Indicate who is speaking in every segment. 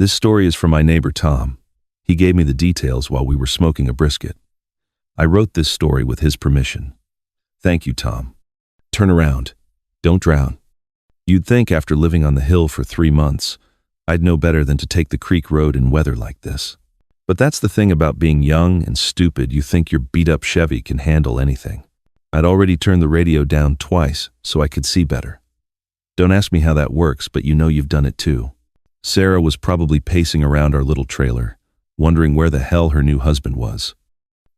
Speaker 1: This story is from my neighbor Tom. He gave me the details while we were smoking a brisket. I wrote this story with his permission. Thank you, Tom. Turn around. Don't drown. You'd think after living on the hill for 3 months, I'd know better than to take the creek road in weather like this. But that's the thing about being young and stupid. You think your beat-up Chevy can handle anything. I'd already turned the radio down twice so I could see better. Don't ask me how that works, but you know you've done it too. Sarah was probably pacing around our little trailer, wondering where the hell her new husband was.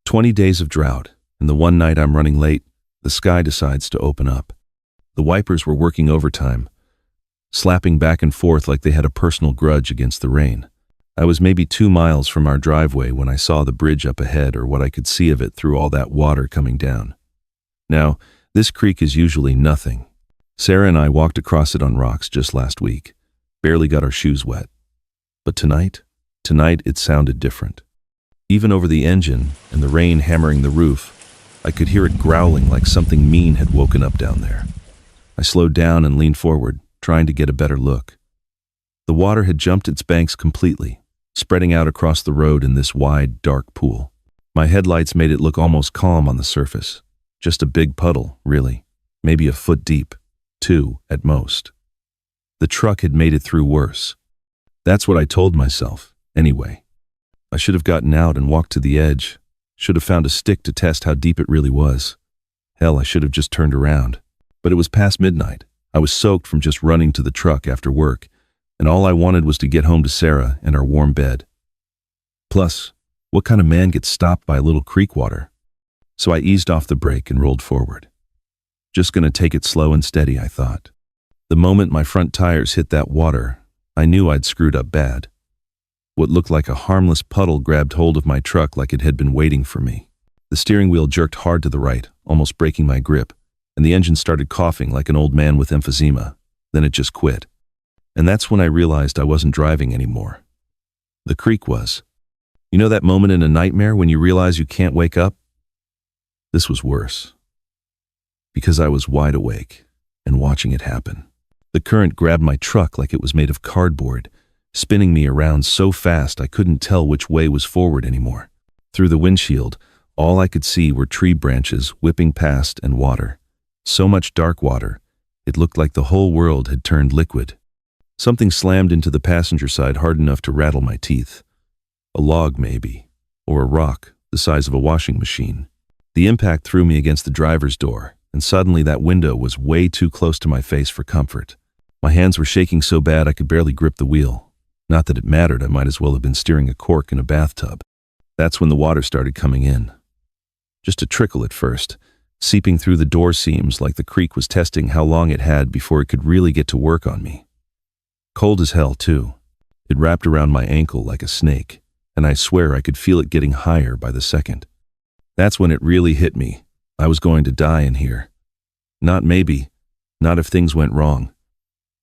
Speaker 1: 20 days of drought, and the one night I'm running late, the sky decides to open up. The wipers were working overtime, slapping back and forth like they had a personal grudge against the rain. I was maybe 2 miles from our driveway when I saw the bridge up ahead, or what I could see of it through all that water coming down. Now, this creek is usually nothing. Sarah and I walked across it on rocks just last week, barely got our shoes wet. But tonight it sounded different. Even over the engine and the rain hammering the roof, I could hear it growling like something mean had woken up down there. I slowed down and leaned forward, trying to get a better look. The water had jumped its banks completely, spreading out across the road in this wide, dark pool. My headlights made it look almost calm on the surface. Just a big puddle, really. Maybe a foot deep. 2 at most. The truck had made it through worse. That's what I told myself, anyway. I should have gotten out and walked to the edge. Should have found a stick to test how deep it really was. Hell, I should have just turned around. But it was past midnight. I was soaked from just running to the truck after work, and all I wanted was to get home to Sarah and our warm bed. Plus, what kind of man gets stopped by a little creek water? So I eased off the brake and rolled forward. Just gonna take it slow and steady, I thought. The moment my front tires hit that water, I knew I'd screwed up bad. What looked like a harmless puddle grabbed hold of my truck like it had been waiting for me. The steering wheel jerked hard to the right, almost breaking my grip, and the engine started coughing like an old man with emphysema. Then it just quit. And that's when I realized I wasn't driving anymore. The creek was. You know that moment in a nightmare when you realize you can't wake up? This was worse. Because I was wide awake and watching it happen. The current grabbed my truck like it was made of cardboard, spinning me around so fast I couldn't tell which way was forward anymore. Through the windshield, all I could see were tree branches whipping past and water. So much dark water, it looked like the whole world had turned liquid. Something slammed into the passenger side hard enough to rattle my teeth. A log, maybe, or a rock the size of a washing machine. The impact threw me against the driver's door, and suddenly that window was way too close to my face for comfort. My hands were shaking so bad I could barely grip the wheel. Not that it mattered, I might as well have been steering a cork in a bathtub. That's when the water started coming in. Just a trickle at first, seeping through the door seams like the creek was testing how long it had before it could really get to work on me. Cold as hell, too. It wrapped around my ankle like a snake, and I swear I could feel it getting higher by the second. That's when it really hit me. I was going to die in here. Not maybe, not if things went wrong.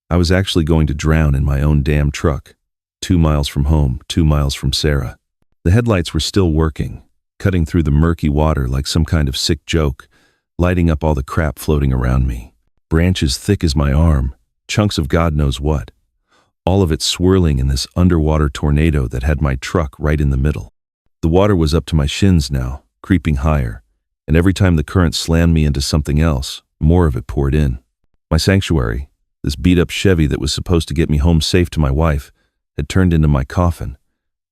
Speaker 1: I was actually going to drown in my own damn truck. 2 miles from home, 2 miles from Sarah. The headlights were still working, cutting through the murky water like some kind of sick joke, lighting up all the crap floating around me. Branches thick as my arm, chunks of God knows what. All of it swirling in this underwater tornado that had my truck right in the middle. The water was up to my shins now, creeping higher, and every time the current slammed me into something else, more of it poured in. My sanctuary, this beat-up Chevy that was supposed to get me home safe to my wife, had turned into my coffin,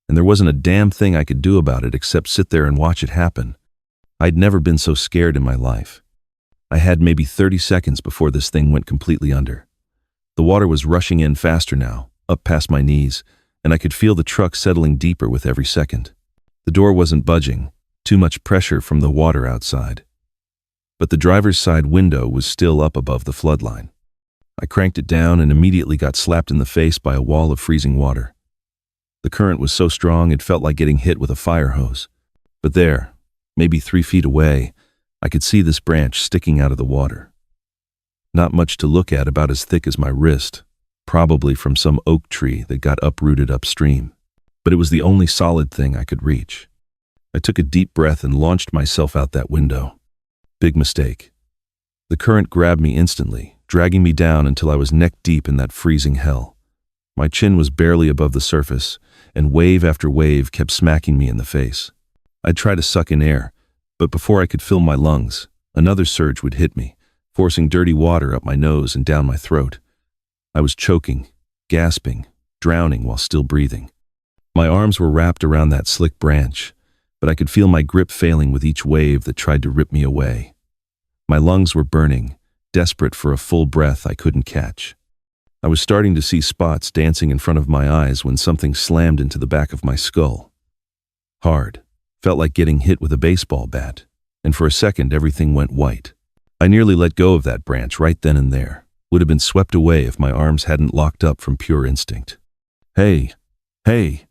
Speaker 1: and there wasn't a damn thing I could do about it except sit there and watch it happen. I'd never been so scared in my life. I had maybe 30 seconds before this thing went completely under. The water was rushing in faster now, up past my knees, and I could feel the truck settling deeper with every second. The door wasn't budging, too much pressure from the water outside. But the driver's side window was still up above the floodline. I cranked it down and immediately got slapped in the face by a wall of freezing water. The current was so strong it felt like getting hit with a fire hose. But there, maybe 3 feet away, I could see this branch sticking out of the water. Not much to look at, about as thick as my wrist, probably from some oak tree that got uprooted upstream. But it was the only solid thing I could reach. I took a deep breath and launched myself out that window. Big mistake. The current grabbed me instantly, dragging me down until I was neck deep in that freezing hell. My chin was barely above the surface, and wave after wave kept smacking me in the face. I'd try to suck in air, but before I could fill my lungs, another surge would hit me, forcing dirty water up my nose and down my throat. I was choking, gasping, drowning while still breathing. My arms were wrapped around that slick branch, but I could feel my grip failing with each wave that tried to rip me away. My lungs were burning, desperate for a full breath I couldn't catch. I was starting to see spots dancing in front of my eyes when something slammed into the back of my skull. Hard. Felt like getting hit with a baseball bat, and for a second everything went white. I nearly let go of that branch right then and there. Would have been swept away if my arms hadn't locked up from pure instinct. Hey! Hey!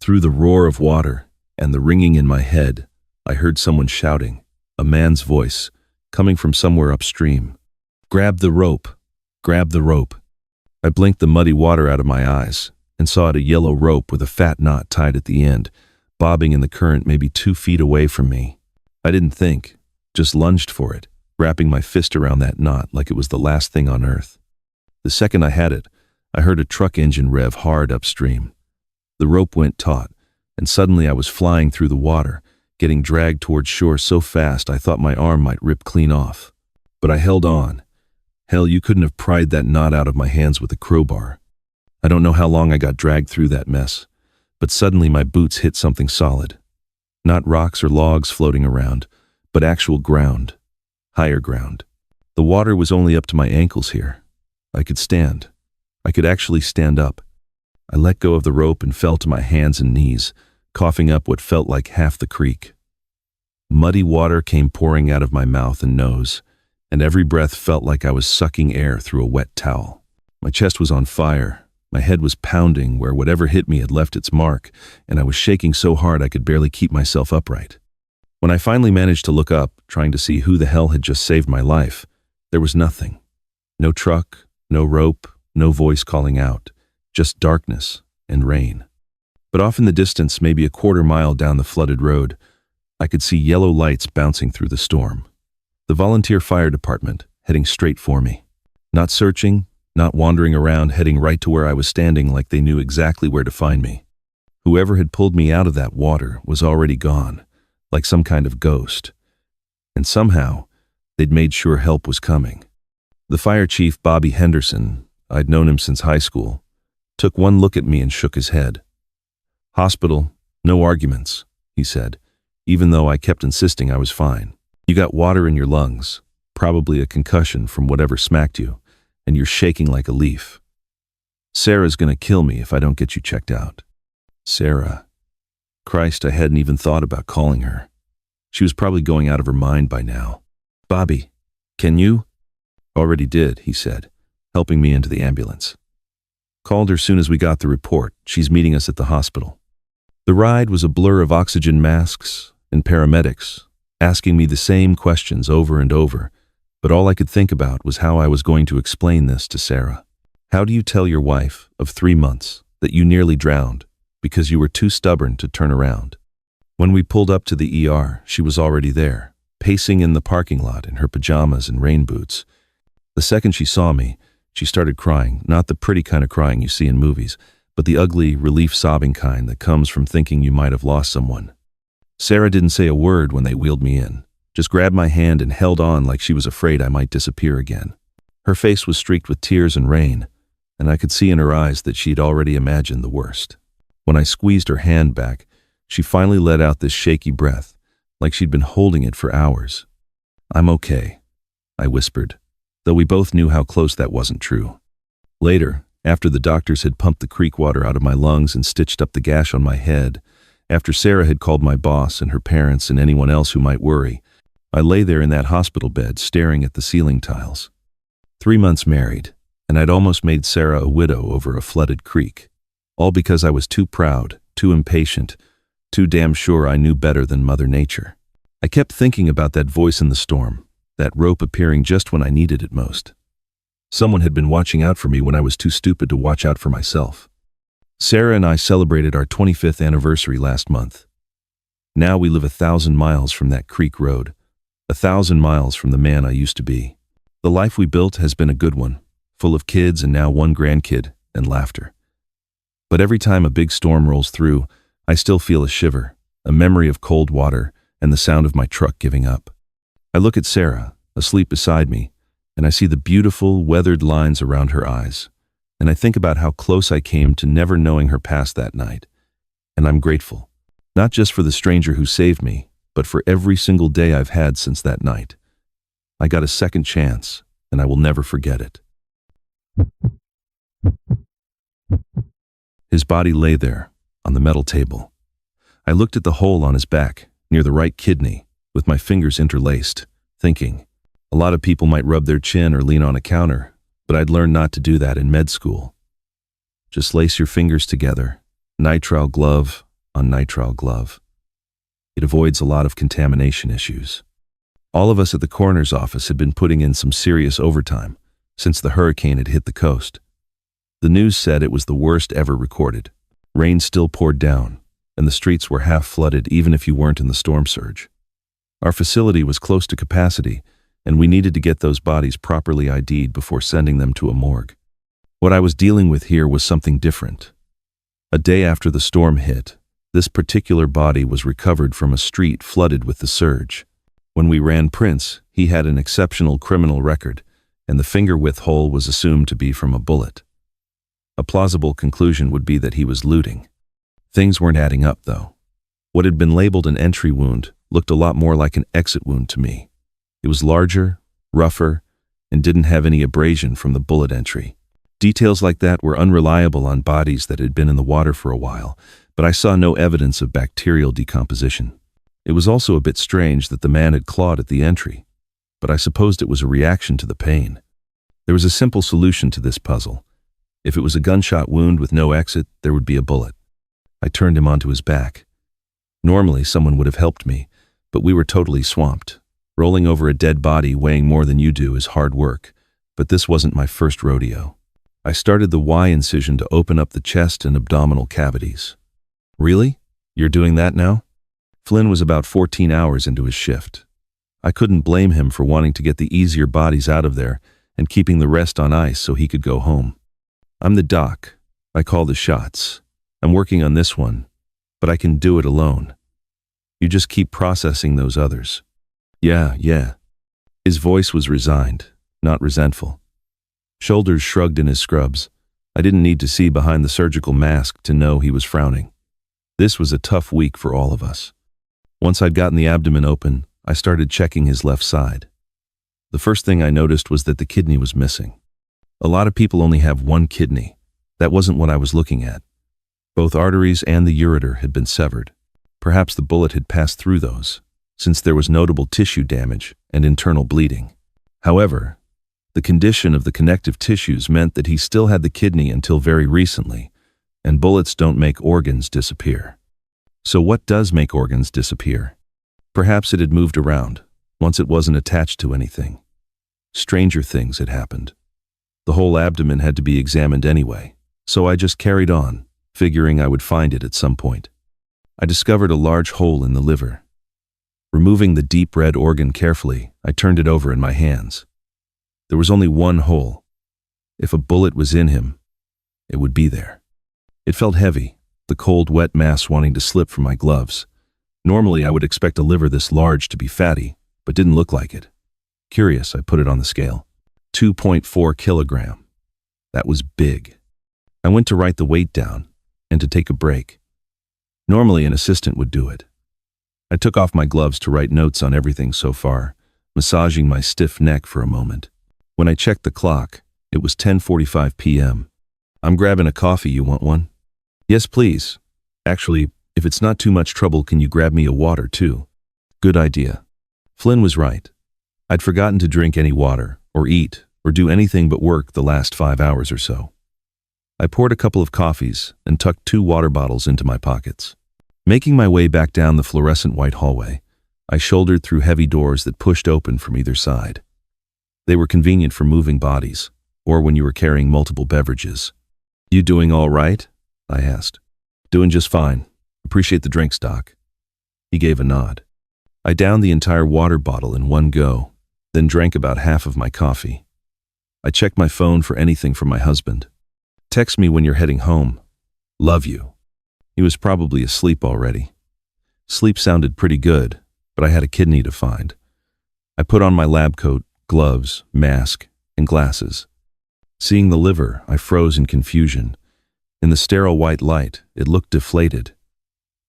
Speaker 1: Through the roar of water and the ringing in my head, I heard someone shouting, a man's voice, coming from somewhere upstream. Grab the rope! Grab the rope! I blinked the muddy water out of my eyes and saw a yellow rope with a fat knot tied at the end, bobbing in the current maybe 2 feet away from me. I didn't think, just lunged for it, wrapping my fist around that knot like it was the last thing on earth. The second I had it, I heard a truck engine rev hard upstream. The rope went taut, and suddenly I was flying through the water, getting dragged toward shore so fast I thought my arm might rip clean off. But I held on. Hell, you couldn't have pried that knot out of my hands with a crowbar. I don't know how long I got dragged through that mess, but suddenly my boots hit something solid. Not rocks or logs floating around, but actual ground. Higher ground. The water was only up to my ankles here. I could stand. I could actually stand up. I let go of the rope and fell to my hands and knees, coughing up what felt like half the creek. Muddy water came pouring out of my mouth and nose, and every breath felt like I was sucking air through a wet towel. My chest was on fire. My head was pounding where whatever hit me had left its mark, and I was shaking so hard I could barely keep myself upright. When I finally managed to look up, trying to see who the hell had just saved my life, there was nothing. No truck, no rope, no voice calling out, just darkness and rain. But off in the distance, maybe a quarter mile down the flooded road, I could see yellow lights bouncing through the storm. The volunteer fire department, heading straight for me. Not searching, not wandering around, heading right to where I was standing like they knew exactly where to find me. Whoever had pulled me out of that water was already gone, like some kind of ghost. And somehow, they'd made sure help was coming. The fire chief, Bobby Henderson, I'd known him since high school, took one look at me and shook his head. Hospital, no arguments, he said, even though I kept insisting I was fine. You got water in your lungs, probably a concussion from whatever smacked you, and you're shaking like a leaf. Sarah's gonna kill me if I don't get you checked out. Sarah. Christ, I hadn't even thought about calling her. She was probably going out of her mind by now. Bobby, can you? Already did, he said, helping me into the ambulance. Called her soon as we got the report. She's meeting us at the hospital. The ride was a blur of oxygen masks and paramedics, asking me the same questions over and over, but all I could think about was how I was going to explain this to Sarah. How do you tell your wife of 3 months that you nearly drowned because you were too stubborn to turn around? When we pulled up to the ER, she was already there, pacing in the parking lot in her pajamas and rain boots. The second she saw me, she started crying, not the pretty kind of crying you see in movies, but the ugly, relief-sobbing kind that comes from thinking you might have lost someone. Sarah didn't say a word when they wheeled me in, just grabbed my hand and held on like she was afraid I might disappear again. Her face was streaked with tears and rain, and I could see in her eyes that she'd already imagined the worst. When I squeezed her hand back, she finally let out this shaky breath, like she'd been holding it for hours. I'm okay, I whispered, though we both knew how close that wasn't true. Later, after the doctors had pumped the creek water out of my lungs and stitched up the gash on my head, after Sarah had called my boss and her parents and anyone else who might worry, I lay there in that hospital bed staring at the ceiling tiles. 3 months married, and I'd almost made Sarah a widow over a flooded creek, all because I was too proud, too impatient, too damn sure I knew better than Mother Nature. I kept thinking about that voice in the storm, that rope appearing just when I needed it most. Someone had been watching out for me when I was too stupid to watch out for myself. Sarah and I celebrated our 25th anniversary last month. Now we live 1,000 miles from that creek road, 1,000 miles from the man I used to be. The life we built has been a good one, full of kids and now 1 grandkid and laughter. But every time a big storm rolls through, I still feel a shiver, a memory of cold water and the sound of my truck giving up. I look at Sarah, asleep beside me, and I see the beautiful, weathered lines around her eyes. And I think about how close I came to never knowing her past that night. And I'm grateful, not just for the stranger who saved me, but for every single day I've had since that night. I got a second chance, and I will never forget it. His body lay there, on the metal table. I looked at the hole on his back, near the right kidney, with my fingers interlaced, thinking, a lot of people might rub their chin or lean on a counter, but I'd learned not to do that in med school. Just lace your fingers together, nitrile glove on nitrile glove. It avoids a lot of contamination issues. All of us at the coroner's office had been putting in some serious overtime since the hurricane had hit the coast. The news said it was the worst ever recorded. Rain still poured down, and the streets were half flooded even if you weren't in the storm surge. Our facility was close to capacity, and we needed to get those bodies properly ID'd before sending them to a morgue. What I was dealing with here was something different. A day after the storm hit, this particular body was recovered from a street flooded with the surge. When we ran prints, he had an exceptional criminal record, and the finger-width hole was assumed to be from a bullet. A plausible conclusion would be that he was looting. Things weren't adding up, though. What had been labeled an entry wound looked a lot more like an exit wound to me. It was larger, rougher, and didn't have any abrasion from the bullet entry. Details like that were unreliable on bodies that had been in the water for a while, but I saw no evidence of bacterial decomposition. It was also a bit strange that the man had clawed at the entry, but I supposed it was a reaction to the pain. There was a simple solution to this puzzle. If it was a gunshot wound with no exit, there would be a bullet. I turned him onto his back. Normally, someone would have helped me, but we were totally swamped. Rolling over a dead body weighing more than you do is hard work, but this wasn't my first rodeo. I started the Y incision to open up the chest and abdominal cavities. Really? You're doing that now? Flynn was about 14 hours into his shift. I couldn't blame him for wanting to get the easier bodies out of there and keeping the rest on ice so he could go home. I'm the doc. I call the shots. I'm working on this one, but I can do it alone. You just keep processing those others. Yeah. His voice was resigned, not resentful. Shoulders shrugged in his scrubs. I didn't need to see behind the surgical mask to know he was frowning. This was a tough week for all of us. Once I'd gotten the abdomen open, I started checking his left side. The first thing I noticed was that the kidney was missing. A lot of people only have one kidney. That wasn't what I was looking at. Both arteries and the ureter had been severed. Perhaps the bullet had passed through those, since there was notable tissue damage and internal bleeding. However, the condition of the connective tissues meant that he still had the kidney until very recently, and bullets don't make organs disappear. So what does make organs disappear? Perhaps it had moved around, once it wasn't attached to anything. Stranger things had happened. The whole abdomen had to be examined anyway, so I just carried on, figuring I would find it at some point. I discovered a large hole in the liver. Removing the deep red organ carefully, I turned it over in my hands. There was only one hole. If a bullet was in him, it would be there. It felt heavy, the cold, wet mass wanting to slip from my gloves. Normally, I would expect a liver this large to be fatty, but didn't look like it. Curious, I put it on the scale. 2.4 kilogram. That was big. I went to write the weight down and to take a break. Normally, an assistant would do it. I took off my gloves to write notes on everything so far, massaging my stiff neck for a moment. When I checked the clock, it was 10:45 p.m. I'm grabbing a coffee, you want one? Yes, please. Actually, if it's not too much trouble, can you grab me a water too? Good idea. Flynn was right. I'd forgotten to drink any water, or eat, or do anything but work the last 5 hours or so. I poured a couple of coffees and tucked 2 water bottles into my pockets. Making my way back down the fluorescent white hallway, I shouldered through heavy doors that pushed open from either side. They were convenient for moving bodies, or when you were carrying multiple beverages. You doing all right? I asked. Doing just fine. Appreciate the drinks, Doc. He gave a nod. I downed the entire water bottle in one go, then drank about half of my coffee. I checked my phone for anything from my husband. Text me when you're heading home. Love you. He was probably asleep already. Sleep sounded pretty good, but I had a kidney to find. I put on my lab coat, gloves, mask, and glasses. Seeing the liver, I froze in confusion. In the sterile white light, it looked deflated.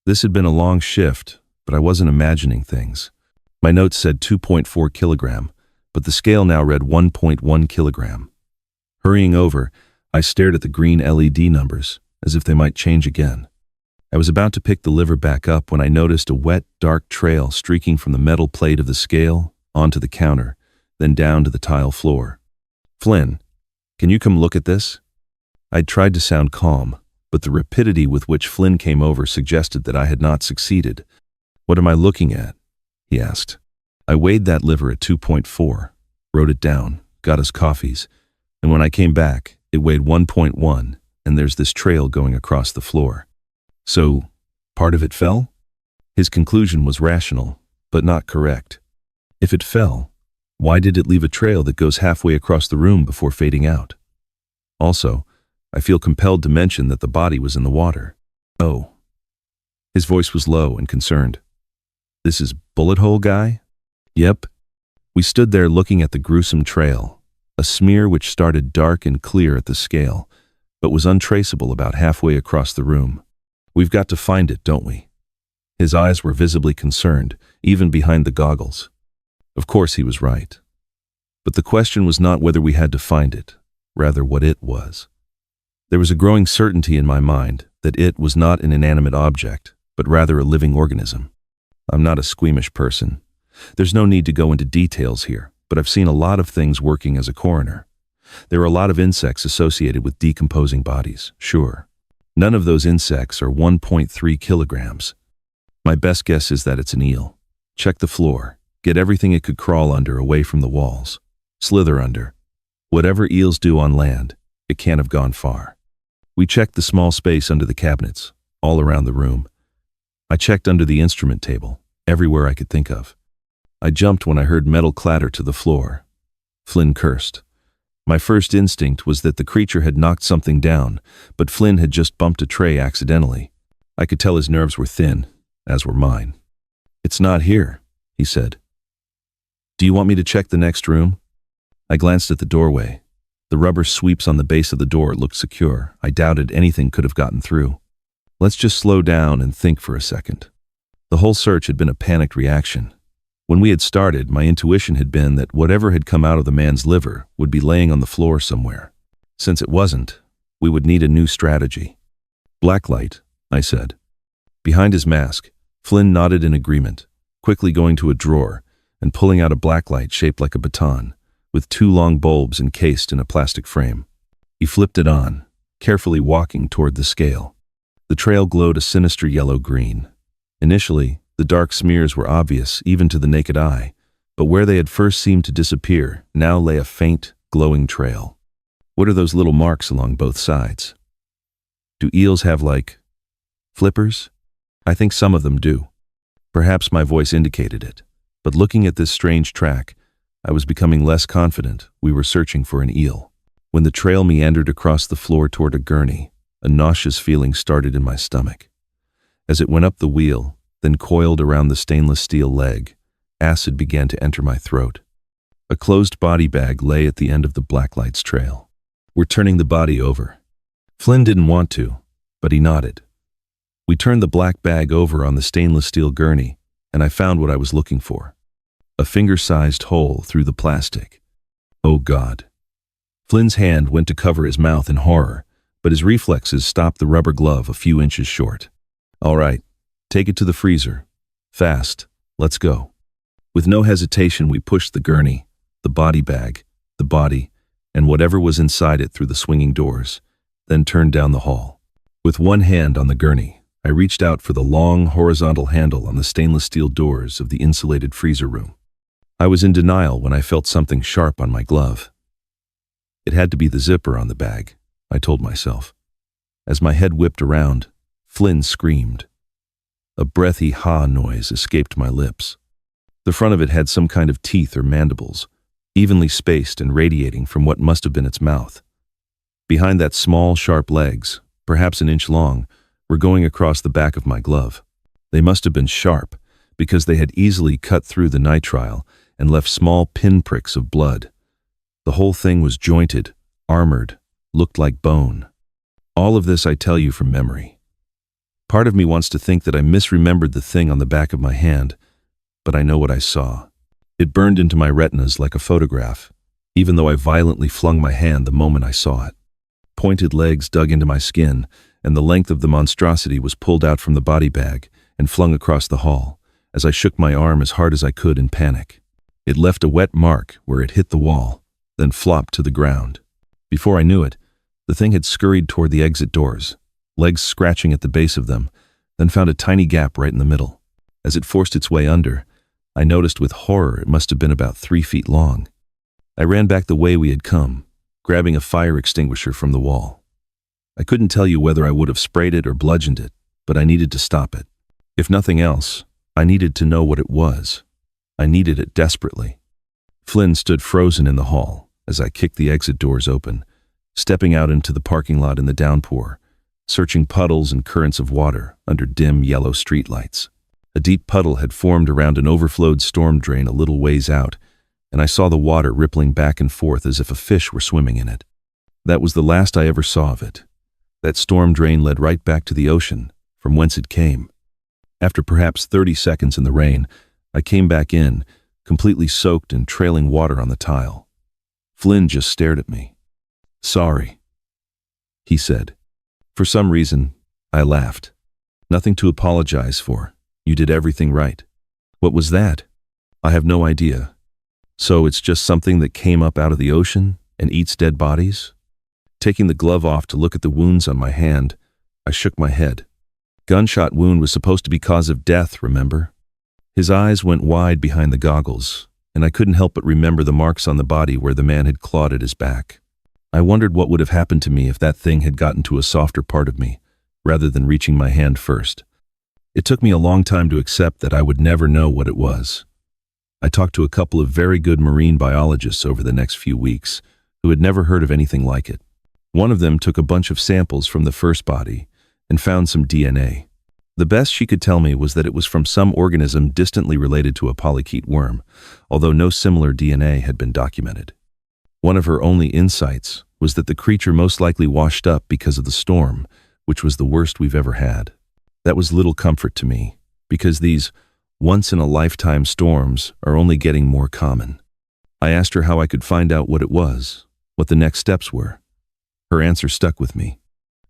Speaker 1: This had been a long shift, but I wasn't imagining things. My notes said 2.4 kilogram, but the scale now read 1.1 kilogram. Hurrying over, I stared at the green LED numbers, as if they might change again. I was about to pick the liver back up when I noticed a wet, dark trail streaking from the metal plate of the scale onto the counter, then down to the tile floor. Flynn, can you come look at this? I'd tried to sound calm, but the rapidity with which Flynn came over suggested that I had not succeeded. What am I looking at? He asked. I weighed that liver at 2.4, wrote it down, got us coffees, and when I came back, it weighed 1.1, and there's this trail going across the floor. So, part of it fell? His conclusion was rational, but not correct. If it fell, why did it leave a trail that goes halfway across the room before fading out? Also, I feel compelled to mention that the body was in the water. Oh. His voice was low and concerned. This is bullet hole guy? Yep. We stood there looking at the gruesome trail, a smear which started dark and clear at the scale, but was untraceable about halfway across the room. We've got to find it, don't we? His eyes were visibly concerned, even behind the goggles. Of course he was right. But the question was not whether we had to find it, rather what it was. There was a growing certainty in my mind that it was not an inanimate object, but rather a living organism. I'm not a squeamish person. There's no need to go into details here, but I've seen a lot of things working as a coroner. There are a lot of insects associated with decomposing bodies, sure. None of those insects are 1.3 kilograms. My best guess is that it's an eel. Check the floor. Get everything it could crawl under away from the walls. Slither under. Whatever eels do on land, it can't have gone far. We checked the small space under the cabinets, all around the room. I checked under the instrument table, everywhere I could think of. I jumped when I heard metal clatter to the floor. Flynn cursed. My first instinct was that the creature had knocked something down, but Flynn had just bumped a tray accidentally. I could tell his nerves were thin, as were mine. It's not here, he said. Do you want me to check the next room? I glanced at the doorway. The rubber sweeps on the base of the door looked secure. I doubted anything could have gotten through. Let's just slow down and think for a second. The whole search had been a panicked reaction. When we had started, my intuition had been that whatever had come out of the man's liver would be laying on the floor somewhere. Since it wasn't, we would need a new strategy. Blacklight, I said. Behind his mask, Flynn nodded in agreement, quickly going to a drawer and pulling out a blacklight shaped like a baton, with 2 long bulbs encased in a plastic frame. He flipped it on, carefully walking toward the scale. The trail glowed a sinister yellow-green. Initially, the dark smears were obvious even to the naked eye, but where they had first seemed to disappear, now lay a faint, glowing trail. What are those little marks along both sides? Do eels have, flippers? I think some of them do. Perhaps my voice indicated it, but looking at this strange track, I was becoming less confident we were searching for an eel. When the trail meandered across the floor toward a gurney, a nauseous feeling started in my stomach. As it went up the wheel, then coiled around the stainless steel leg, acid began to enter my throat. A closed body bag lay at the end of the blacklight's trail. We're turning the body over. Flynn didn't want to, but he nodded. We turned the black bag over on the stainless steel gurney, and I found what I was looking for. A finger-sized hole through the plastic. Oh God. Flynn's hand went to cover his mouth in horror, but his reflexes stopped the rubber glove a few inches short. All right, take it to the freezer. Fast, let's go. With no hesitation, we pushed the gurney, the body bag, the body, and whatever was inside it through the swinging doors, then turned down the hall. With one hand on the gurney, I reached out for the long, horizontal handle on the stainless steel doors of the insulated freezer room. I was in denial when I felt something sharp on my glove. It had to be the zipper on the bag, I told myself. As my head whipped around, Flynn screamed. A breathy ha noise escaped my lips. The front of it had some kind of teeth or mandibles, evenly spaced and radiating from what must have been its mouth. Behind that small, sharp legs, perhaps an inch long, were going across the back of my glove. They must have been sharp, because they had easily cut through the nitrile and left small pinpricks of blood. The whole thing was jointed, armored, looked like bone. All of this I tell you from memory. Part of me wants to think that I misremembered the thing on the back of my hand, but I know what I saw. It burned into my retinas like a photograph, even though I violently flung my hand the moment I saw it. Pointed legs dug into my skin, and the length of the monstrosity was pulled out from the body bag and flung across the hall, as I shook my arm as hard as I could in panic. It left a wet mark where it hit the wall, then flopped to the ground. Before I knew it, the thing had scurried toward the exit doors, legs scratching at the base of them, then found a tiny gap right in the middle. As it forced its way under, I noticed with horror it must have been about 3 feet long. I ran back the way we had come, grabbing a fire extinguisher from the wall. I couldn't tell you whether I would have sprayed it or bludgeoned it, but I needed to stop it. If nothing else, I needed to know what it was. I needed it desperately. Flynn stood frozen in the hall as I kicked the exit doors open, stepping out into the parking lot in the downpour, searching puddles and currents of water under dim yellow streetlights. A deep puddle had formed around an overflowed storm drain a little ways out, and I saw the water rippling back and forth as if a fish were swimming in it. That was the last I ever saw of it. That storm drain led right back to the ocean, from whence it came. After perhaps 30 seconds in the rain, I came back in, completely soaked and trailing water on the tile. Flynn just stared at me. "Sorry," he said. For some reason, I laughed. "Nothing to apologize for. You did everything right." "What was that?" "I have no idea." "So it's just something that came up out of the ocean and eats dead bodies?" Taking the glove off to look at the wounds on my hand, I shook my head. Gunshot wound was supposed to be cause of death, remember? His eyes went wide behind the goggles, and I couldn't help but remember the marks on the body where the man had clawed at his back. I wondered what would have happened to me if that thing had gotten to a softer part of me, rather than reaching my hand first. It took me a long time to accept that I would never know what it was. I talked to a couple of very good marine biologists over the next few weeks who had never heard of anything like it. One of them took a bunch of samples from the first body and found some DNA. The best she could tell me was that it was from some organism distantly related to a polychaete worm, although no similar DNA had been documented. One of her only insights was that the creature most likely washed up because of the storm, which was the worst we've ever had. That was little comfort to me, because these once-in-a-lifetime storms are only getting more common. I asked her how I could find out what it was, what the next steps were. Her answer stuck with me.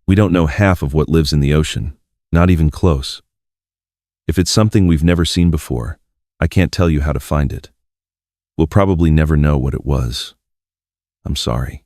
Speaker 1: "We don't know half of what lives in the ocean, not even close. If it's something we've never seen before, I can't tell you how to find it. We'll probably never know what it was. I'm sorry."